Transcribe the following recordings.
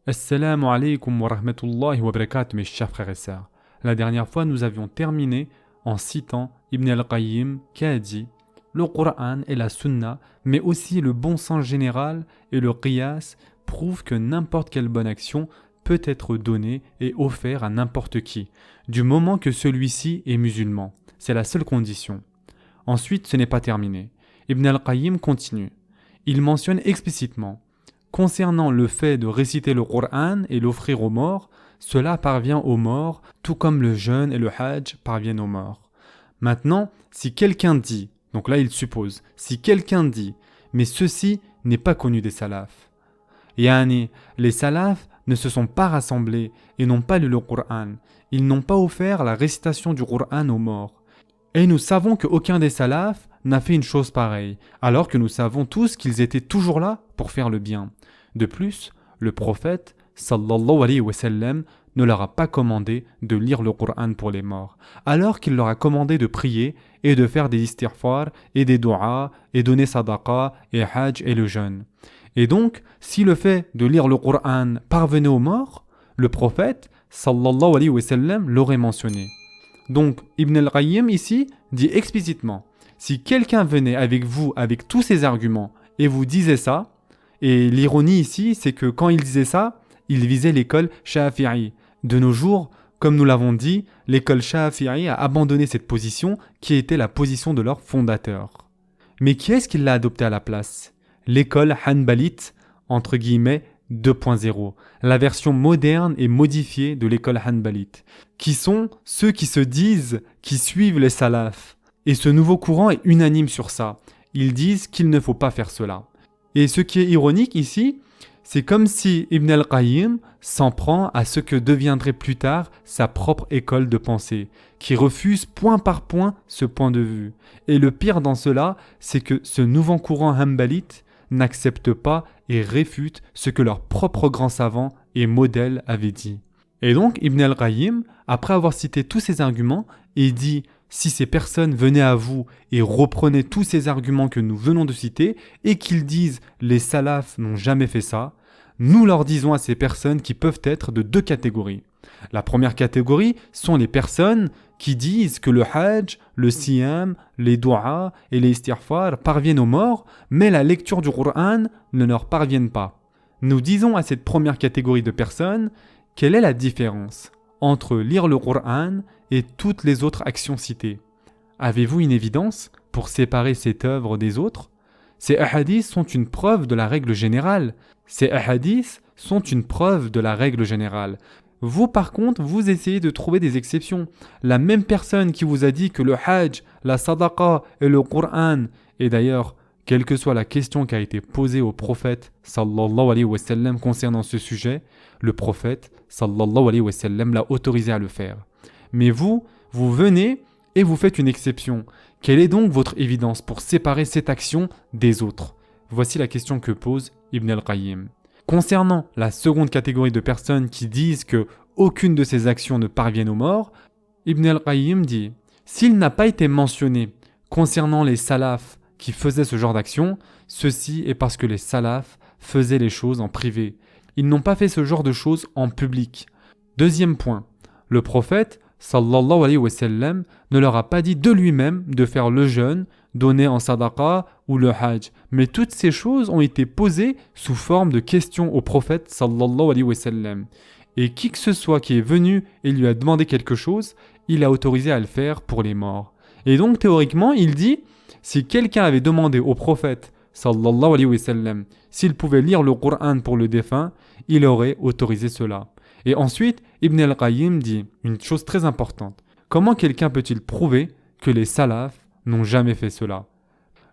Assalamu alaikum wa rahmatullahi wa barakatuh, mes chers frères et sœurs. La dernière fois, nous avions terminé en citant Ibn al-Qayyim qui a dit le Coran et la Sunna, mais aussi le bon sens général et le qiyas prouvent que n'importe quelle bonne action peut être donnée et offerte à n'importe qui, du moment que celui-ci est musulman. C'est la seule condition. Ensuite, ce n'est pas terminé. Ibn al-Qayyim continue. Il mentionne explicitement concernant le fait de réciter le Coran et l'offrir aux morts, cela parvient aux morts, tout comme le jeûne et le hajj parviennent aux morts. Maintenant, si quelqu'un dit, donc là il suppose, si quelqu'un dit, mais ceci n'est pas connu des salafs. Yani, les salafs ne se sont pas rassemblés et n'ont pas lu le Coran. Ils n'ont pas offert la récitation du Coran aux morts. Et nous savons qu'aucun des salafs n'a fait une chose pareille, alors que nous savons tous qu'ils étaient toujours là pour faire le bien. De plus, le prophète, sallallahu alayhi wa sallam, ne leur a pas commandé de lire le Coran pour les morts, alors qu'il leur a commandé de prier et de faire des istighfar et des du'as et donner sadaqa et hajj et le jeûne. Et donc, si le fait de lire le Coran parvenait aux morts, le prophète, sallallahu alayhi wa sallam, l'aurait mentionné. Donc, Ibn al-Qayyim ici dit explicitement, si quelqu'un venait avec vous avec tous ces arguments et vous disait ça, et l'ironie ici, c'est que quand il disait ça, il visait l'école Shafi'i. De nos jours, comme nous l'avons dit, l'école Shafi'i a abandonné cette position qui était la position de leur fondateur. Mais qui est-ce qui l'a adoptée à la place ? L'école Hanbalite, entre guillemets, 2.0, la version moderne et modifiée de l'école Hanbalite, qui sont ceux qui se disent, qui suivent les salafs. Et ce nouveau courant est unanime sur ça. Ils disent qu'il ne faut pas faire cela. Et ce qui est ironique ici, c'est comme si Ibn al-Qayyim s'en prend à ce que deviendrait plus tard sa propre école de pensée, qui refuse point par point ce point de vue. Et le pire dans cela, c'est que ce nouveau courant hanbalite n'accepte pas et réfute ce que leur propre grand savant et modèle avait dit. Et donc Ibn al-Qayyim, après avoir cité tous ces arguments, il dit « Si ces personnes venaient à vous et reprenaient tous ces arguments que nous venons de citer et qu'ils disent « les salafs n'ont jamais fait ça », nous leur disons à ces personnes qui peuvent être de deux catégories. La première catégorie sont les personnes qui disent que le hajj, le siyam, les du'as et les istighfar parviennent aux morts, mais la lecture du Coran ne leur parvient pas. Nous disons à cette première catégorie de personnes quelle est la différence entre lire le Coran et toutes les autres actions citées. Avez-vous une évidence pour séparer cette œuvre des autres ? Ces hadiths sont une preuve de la règle générale. Ces hadiths sont une preuve de la règle générale. Vous, par contre, vous essayez de trouver des exceptions. La même personne qui vous a dit que le hajj, la sadaqa et le Coran, et d'ailleurs, quelle que soit la question qui a été posée au prophète sallallahu alayhi wa sallam concernant ce sujet, le prophète sallallahu alayhi wa sallam l'a autorisé à le faire. Mais vous venez et vous faites une exception. Quelle est donc votre évidence pour séparer cette action des autres ? Voici la question que pose Ibn al-Qayyim. Concernant la seconde catégorie de personnes qui disent que aucune de ces actions ne parviennent aux morts, Ibn al-Qayyim dit « S'il n'a pas été mentionné concernant les salafs qui faisaient ce genre d'action, ceci est parce que les salafs faisaient les choses en privé. Ils n'ont pas fait ce genre de choses en public. » Deuxième point, le prophète sallallahu alayhi wa sallam ne leur a pas dit de lui-même de faire le jeûne, donner en sadaqa ou le hajj. Mais toutes ces choses ont été posées sous forme de questions au prophète sallallahu alayhi wa sallam. Et qui que ce soit qui est venu et lui a demandé quelque chose, il a autorisé à le faire pour les morts. Et donc théoriquement, il dit, si quelqu'un avait demandé au prophète sallallahu alayhi wa sallam s'il pouvait lire le Coran pour le défunt, il aurait autorisé cela. Et ensuite, Ibn al-Qayyim dit une chose très importante. Comment quelqu'un peut-il prouver que les salafs n'ont jamais fait cela ?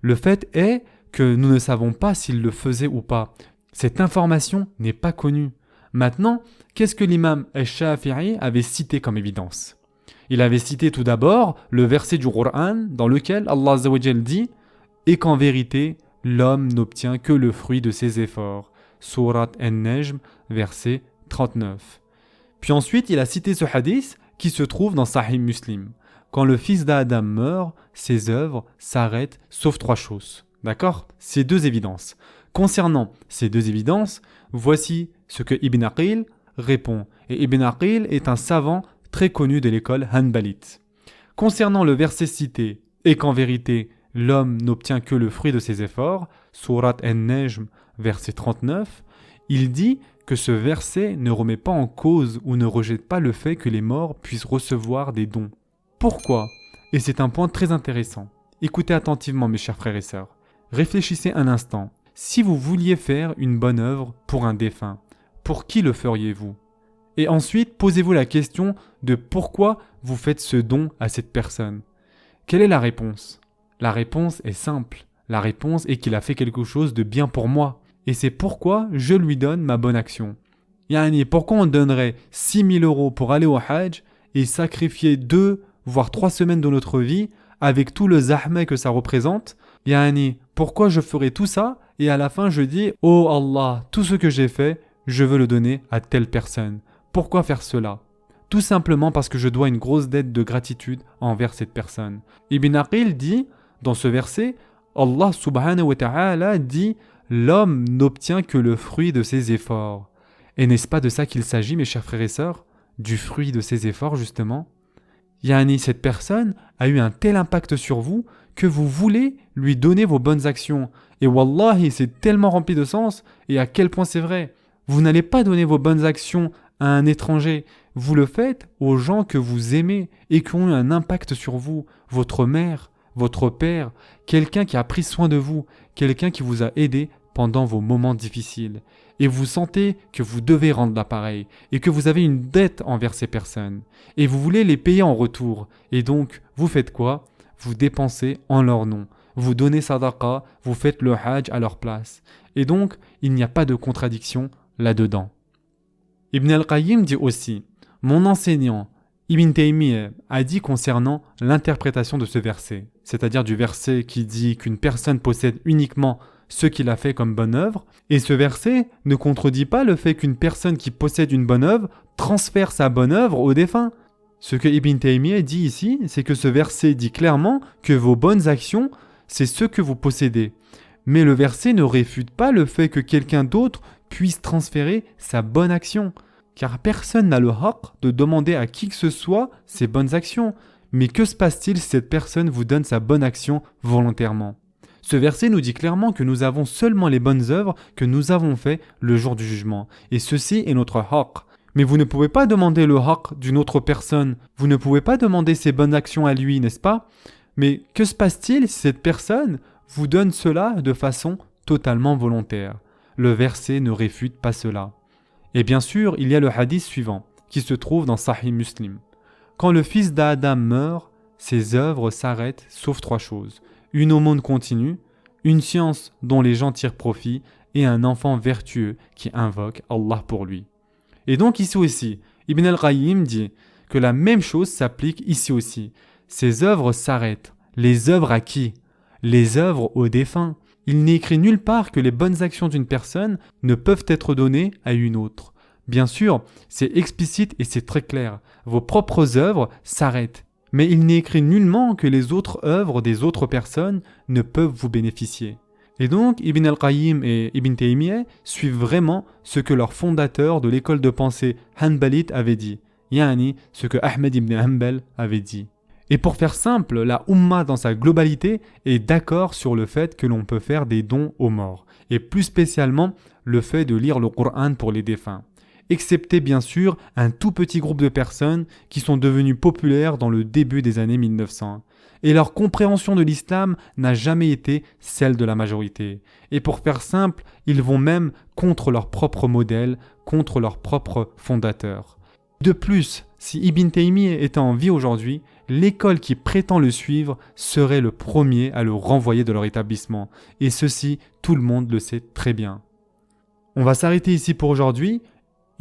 Le fait est que nous ne savons pas s'ils le faisaient ou pas. Cette information n'est pas connue. Maintenant, qu'est-ce que l'imam al-Shafi'i avait cité comme évidence ? Il avait cité tout d'abord le verset du Coran dans lequel Allah Azza wa Jal dit « Et qu'en vérité, l'homme n'obtient que le fruit de ses efforts. » Surat An-Najm, verset 39. Puis ensuite, il a cité ce hadith qui se trouve dans Sahih Muslim. Quand le fils d'Adam meurt, ses œuvres s'arrêtent sauf trois choses. D'accord ? Ces deux évidences. Concernant ces deux évidences, Voici ce que Ibn Aqil répond. Et Ibn Aqil est un savant très connu de l'école Hanbalite. Concernant le verset cité, et qu'en vérité, l'homme n'obtient que le fruit de ses efforts, Surat An-Najm, verset 39, il dit que ce verset ne remet pas en cause ou ne rejette pas le fait que les morts puissent recevoir des dons. Pourquoi ? Et c'est un point très intéressant. Écoutez attentivement mes chers frères et sœurs. Réfléchissez un instant. Si vous vouliez faire une bonne œuvre pour un défunt, pour qui le feriez-vous ? Et ensuite, posez-vous la question de pourquoi vous faites ce don à cette personne. Quelle est la réponse ? La réponse est simple. La réponse est qu'il a fait quelque chose de bien pour moi. Et c'est pourquoi je lui donne ma bonne action. Yani, pourquoi on donnerait 6 000 € pour aller au Hajj et sacrifier 2 voire 3 semaines de notre vie avec tout le zahma que ça représente ? Yani, pourquoi je ferais tout ça et à la fin je dis « Oh Allah, tout ce que j'ai fait, je veux le donner à telle personne. » Pourquoi faire cela ? Tout simplement parce que je dois une grosse dette de gratitude envers cette personne. Ibn Aqil dit, dans ce verset, Allah subhanahu wa ta'ala dit « L'homme n'obtient que le fruit de ses efforts. » Et n'est-ce pas de ça qu'il s'agit, mes chers frères et sœurs ? Du fruit de ses efforts, justement ? Yani, cette personne a eu un tel impact sur vous que vous voulez lui donner vos bonnes actions. Et wallahi, c'est tellement rempli de sens, et à quel point c'est vrai. Vous n'allez pas donner vos bonnes actions à un étranger. Vous le faites aux gens que vous aimez et qui ont eu un impact sur vous. Votre mère, votre père, quelqu'un qui a pris soin de vous, quelqu'un qui vous a aidé pendant vos moments difficiles. Et vous sentez que vous devez rendre l'appareil et que vous avez une dette envers ces personnes. Et vous voulez les payer en retour. Et donc, vous faites quoi ? Vous dépensez en leur nom. Vous donnez sadaqa, vous faites le hajj à leur place. Et donc, il n'y a pas de contradiction là-dedans. Ibn al-Qayyim dit aussi, mon enseignant, Ibn Taymiyyah, a dit concernant l'interprétation de ce verset, c'est-à-dire du verset qui dit qu'une personne possède uniquement ce qu'il a fait comme bonne œuvre, et ce verset ne contredit pas le fait qu'une personne qui possède une bonne œuvre transfère sa bonne œuvre au défunt. Ce que Ibn Taymiyyah dit ici, c'est que ce verset dit clairement que vos bonnes actions, c'est ce que vous possédez. Mais le verset ne réfute pas le fait que quelqu'un d'autre puisse transférer sa bonne action. Car personne n'a le haqq de demander à qui que ce soit ses bonnes actions. Mais que se passe-t-il si cette personne vous donne sa bonne action volontairement ? Ce verset nous dit clairement que nous avons seulement les bonnes œuvres que nous avons faites le jour du jugement. Et ceci est notre haqq. Mais vous ne pouvez pas demander le haqq d'une autre personne. Vous ne pouvez pas demander ses bonnes actions à lui, n'est-ce pas ? Mais que se passe-t-il si cette personne vous donne cela de façon totalement volontaire ? Le verset ne réfute pas cela. Et bien sûr, il y a le hadith suivant, qui se trouve dans Sahih Muslim. Quand le fils d'Adam meurt, ses œuvres s'arrêtent sauf 3 choses. Une aumône continue, une science dont les gens tirent profit, et un enfant vertueux qui invoque Allah pour lui. Et donc ici aussi, Ibn al-Qayyim dit que la même chose s'applique ici aussi. Ces œuvres s'arrêtent. Les œuvres à qui ? Les œuvres aux défunts. Il n'est écrit nulle part que les bonnes actions d'une personne ne peuvent être données à une autre. Bien sûr, c'est explicite et c'est très clair. Vos propres œuvres s'arrêtent. Mais il n'est écrit nullement que les autres œuvres des autres personnes ne peuvent vous bénéficier. Et donc, Ibn al-Qayyim et Ibn Taymiyyah suivent vraiment ce que leur fondateur de l'école de pensée Hanbalite avait dit. Yani, ce que Ahmed ibn Hanbal avait dit. Et pour faire simple, la Ummah dans sa globalité est d'accord sur le fait que l'on peut faire des dons aux morts, et plus spécialement le fait de lire le Coran pour les défunts, excepté bien sûr un tout petit groupe de personnes qui sont devenues populaires dans le début des années 1900. Et leur compréhension de l'islam n'a jamais été celle de la majorité. Et pour faire simple, ils vont même contre leur propre modèle, contre leur propre fondateur. De plus, si Ibn Taymiyyah était en vie aujourd'hui, l'école qui prétend le suivre serait le premier à le renvoyer de leur établissement. Et ceci, tout le monde le sait très bien. On va s'arrêter ici pour aujourd'hui.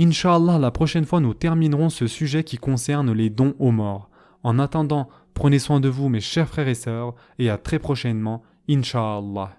Inch'Allah, la prochaine fois, nous terminerons ce sujet qui concerne les dons aux morts. En attendant, prenez soin de vous, mes chers frères et sœurs, et à très prochainement, Inch'Allah.